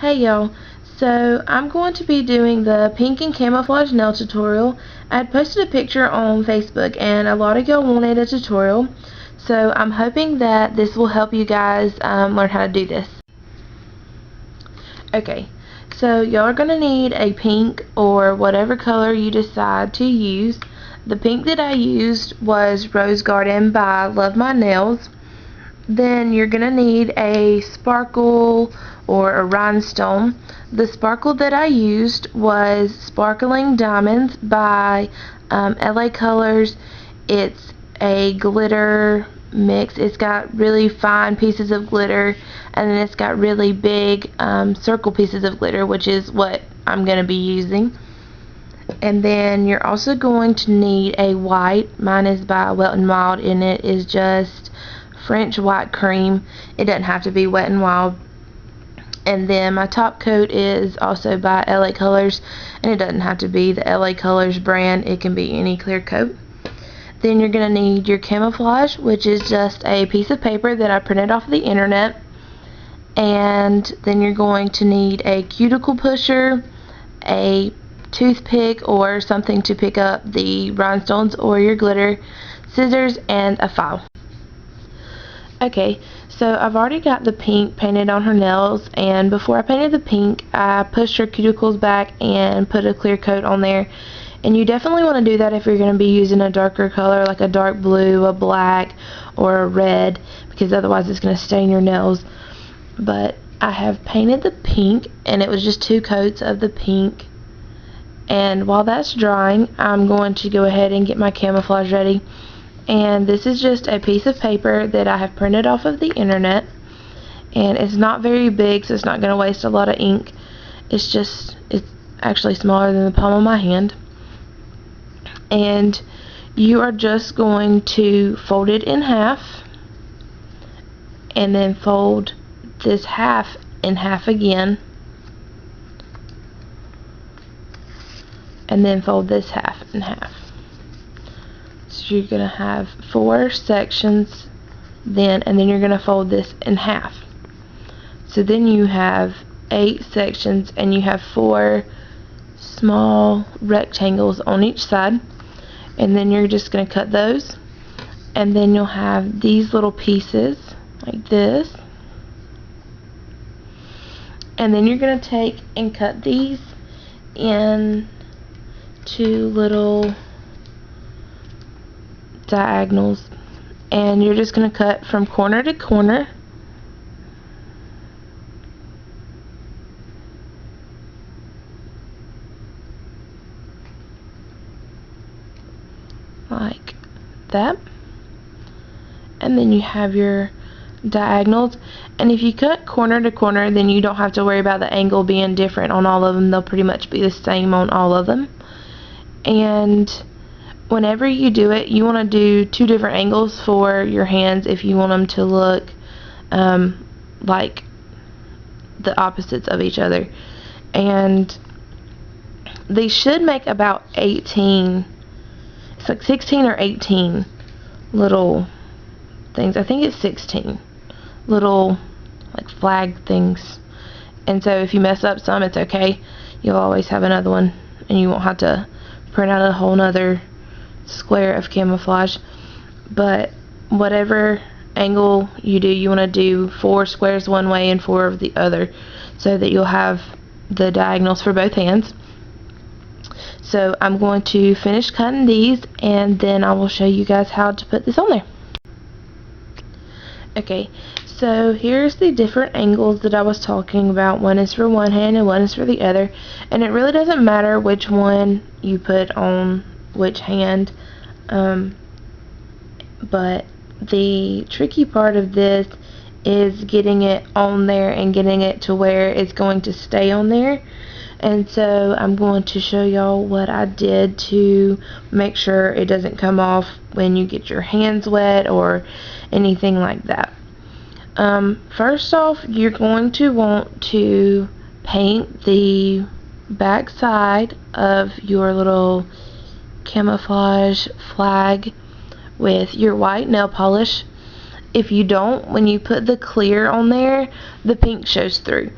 Hey y'all, so I'm going to be doing the pink and camouflage nail tutorial. I had posted a picture on Facebook and a lot of y'all wanted a tutorial, so I'm hoping that this will help you guys learn how to do this. Okay, so y'all are going to need a pink or whatever color you decide to use. The pink that I used was Rose Garden by Love My Nails. Then you're going to need a sparkle or a rhinestone. The sparkle that I used was Sparkling Diamonds by LA Colors. It's a glitter mix. It's got really fine pieces of glitter, and then it's got really big circle pieces of glitter, which is what I'm going to be using. And then you're also going to need a white. Mine is by Wet n Wild, and it is just French white cream. It doesn't have to be Wet n Wild. And then my top coat is also by LA Colors, and it doesn't have to be the LA Colors brand. It can be any clear coat. Then you're going to need your camouflage, which is just a piece of paper that I printed off the internet. And then you're going to need a cuticle pusher, a toothpick or something to pick up the rhinestones or your glitter, scissors, and a file. Okay, so I've already got the pink painted on her nails, and before I painted the pink, I pushed her cuticles back and put a clear coat on there. And you definitely want to do that if you're going to be using a darker color like a dark blue, a black, or a red, because otherwise it's going to stain your nails. But I have painted the pink, and it was just 2 coats of the pink. And while that's drying, I'm going to go ahead and get my camouflage ready. And this is just a piece of paper that I have printed off of the internet, and it's not very big, so it's not going to waste a lot of ink. It's actually smaller than the palm of my hand. And you are just going to fold it in half, and then fold this half in half again, and then fold this half in half. So you're going to have 4 sections then, and then you're going to fold this in half. So then you have 8 sections, and you have 4 small rectangles on each side. And then you're just going to cut those, and then you'll have these little pieces like this. And then you're going to take and cut these in 2 little diagonals, and you're just going to cut from corner to corner. Like that. And then you have your diagonals, and if you cut corner to corner, then you don't have to worry about the angle being different on all of them. They'll pretty much be the same on all of them. And whenever you do it, you want to do 2 different angles for your hands if you want them to look like the opposites of each other. And they should make about 18, it's like 16 or 18 little things. I think it's 16 little like flag things. And so if you mess up some, it's okay. You'll always have another one, and you won't have to print out a whole nother square of camouflage. But whatever angle you do, you want to do 4 squares one way and 4 of the other, so that you'll have the diagonals for both hands. So I'm going to finish cutting these, and then I will show you guys how to put this on there. Okay, so here's the different angles that I was talking about. One is for one hand and one is for the other, and it really doesn't matter which one you put on which hand, but the tricky part of this is getting it on there and getting it to where it's going to stay on there. And so I'm going to show y'all what I did to make sure it doesn't come off when you get your hands wet or anything like that. First off, you're going to want to paint the back side of your little camouflage flag with your white nail polish. if you don't, when you put the clear on there, the pink shows through.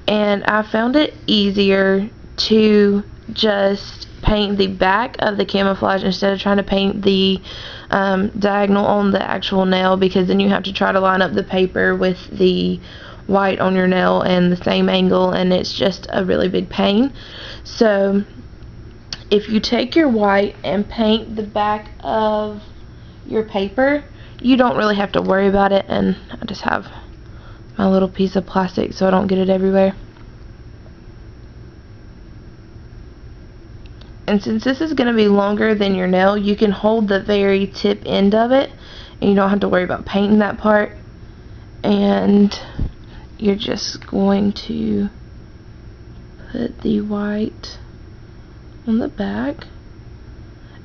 And I found it easier to just paint the back of the camouflage instead of trying to paint the diagonal on the actual nail, because then you have to try to line up the paper with the white on your nail and the same angle, and it's just a really big pain. So if you take your white and paint the back of your paper, you don't really have to worry about it. And I just have my little piece of plastic so I don't get it everywhere. And since this is going to be longer than your nail, you can hold the very tip end of it and you don't have to worry about painting that part. And you're just going to put the white on the back,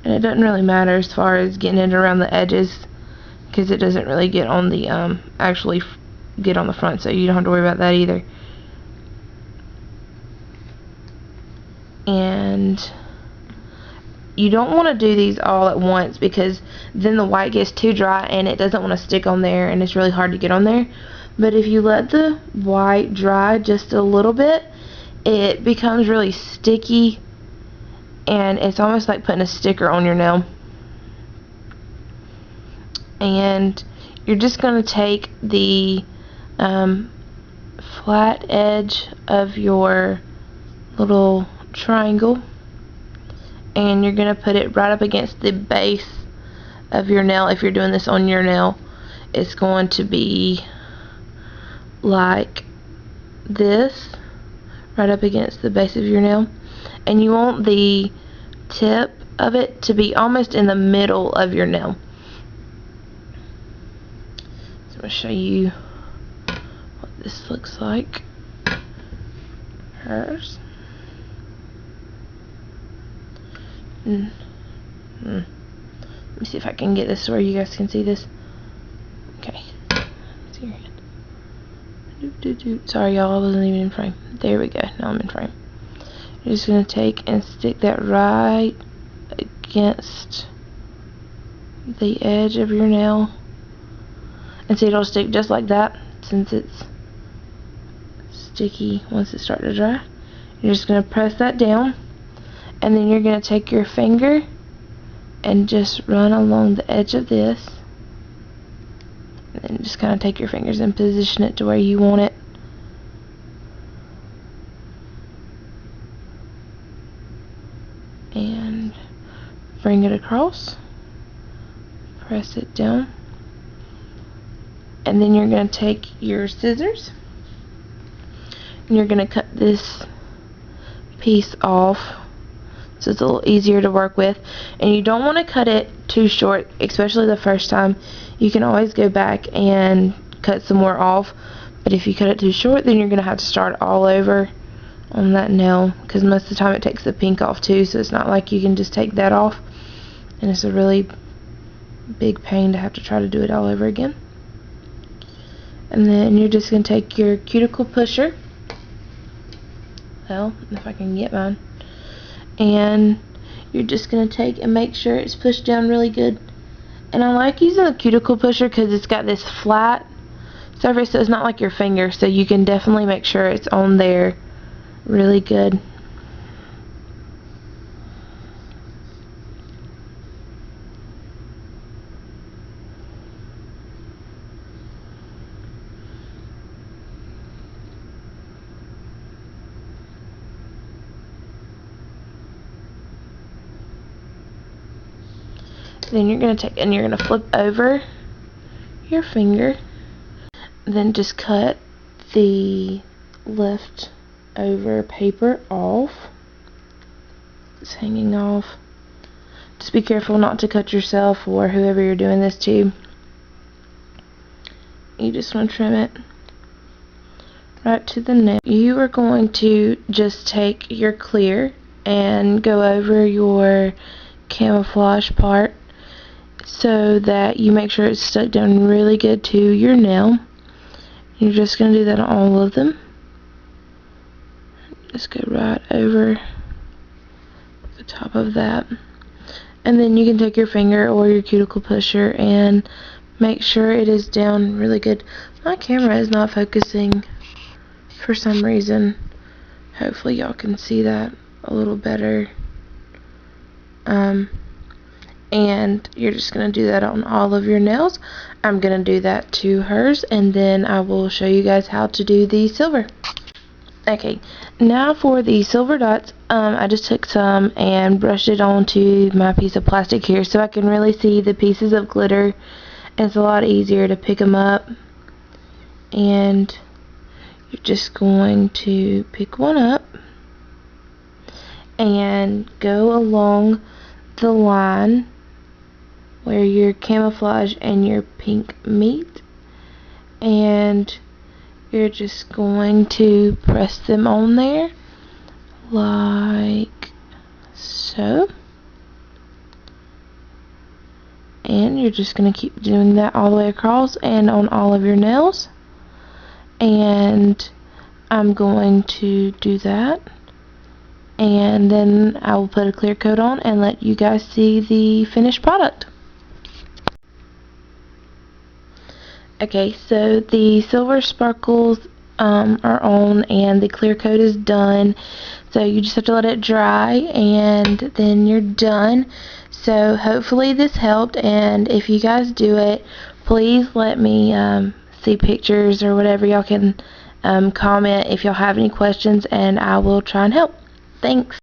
and it doesn't really matter as far as getting it around the edges, because it doesn't really get on the actually get on the front, so you don't have to worry about that either. And you don't want to do these all at once, because then the white gets too dry and it doesn't want to stick on there and it's really hard to get on there. But if you let the white dry just a little bit, it becomes really sticky and it's almost like putting a sticker on your nail. And you're just going to take the flat edge of your little triangle and you're going to put it right up against the base of your nail. If you're doing this on your nail, it's going to be like this, right up against the base of your nail. And you want the tip of it to be almost in the middle of your nail. So I'm going to show you what this looks like. Hers. Let me see if I can get this where you guys can see this. Okay. See your hand. Sorry y'all, I wasn't even in frame. There we go. Now I'm in frame. You're just going to take and stick that right against the edge of your nail. And see, it'll stick just like that since it's sticky once it starts to dry. You're just going to press that down, and then you're going to take your finger and just run along the edge of this, and then just kind of take your fingers and position it to where you want it. And bring it across, press it down, and then you're going to take your scissors and you're going to cut this piece off so it's a little easier to work with. And you don't want to cut it too short, especially the first time. You can always go back and cut some more off, but if you cut it too short, then you're going to have to start all over on that nail, because most of the time it takes the pink off too, so it's not like you can just take that off, and it's a really big pain to have to try to do it all over again. And then you're just going to take your cuticle pusher, well, if I can get mine, and you're just going to take and make sure it's pushed down really good. And I like using the cuticle pusher because it's got this flat surface, so it's not like your finger, so you can definitely make sure it's on there really good. Then you're going to take and you're going to flip over your finger, then just cut the left over paper off. It's hanging off. Just be careful not to cut yourself or whoever you're doing this to. You just want to trim it right to the nail. You are going to just take your clear and go over your camouflage part so that you make sure it's stuck down really good to your nail. You're just going to do that on all of them. Just go right over the top of that, and then you can take your finger or your cuticle pusher and make sure it is down really good. My camera is not focusing for some reason. Hopefully y'all can see that a little better. And you're just going to do that on all of your nails. I'm going to do that to hers, and then I will show you guys how to do the silver. Okay, now for the silver dots, I just took some and brushed it onto my piece of plastic here so I can really see the pieces of glitter, and it's a lot easier to pick them up. And you're just going to pick one up and go along the line where your camouflage and your pink meet, and you're just going to press them on there like so, and you're just going to keep doing that all the way across and on all of your nails. And I'm going to do that, and then I will put a clear coat on and let you guys see the finished product. Okay, so the silver sparkles are on and the clear coat is done, so you just have to let it dry and then you're done. So hopefully this helped, and if you guys do it, please let me see pictures or whatever. Y'all can comment if y'all have any questions, and I will try and help. Thanks.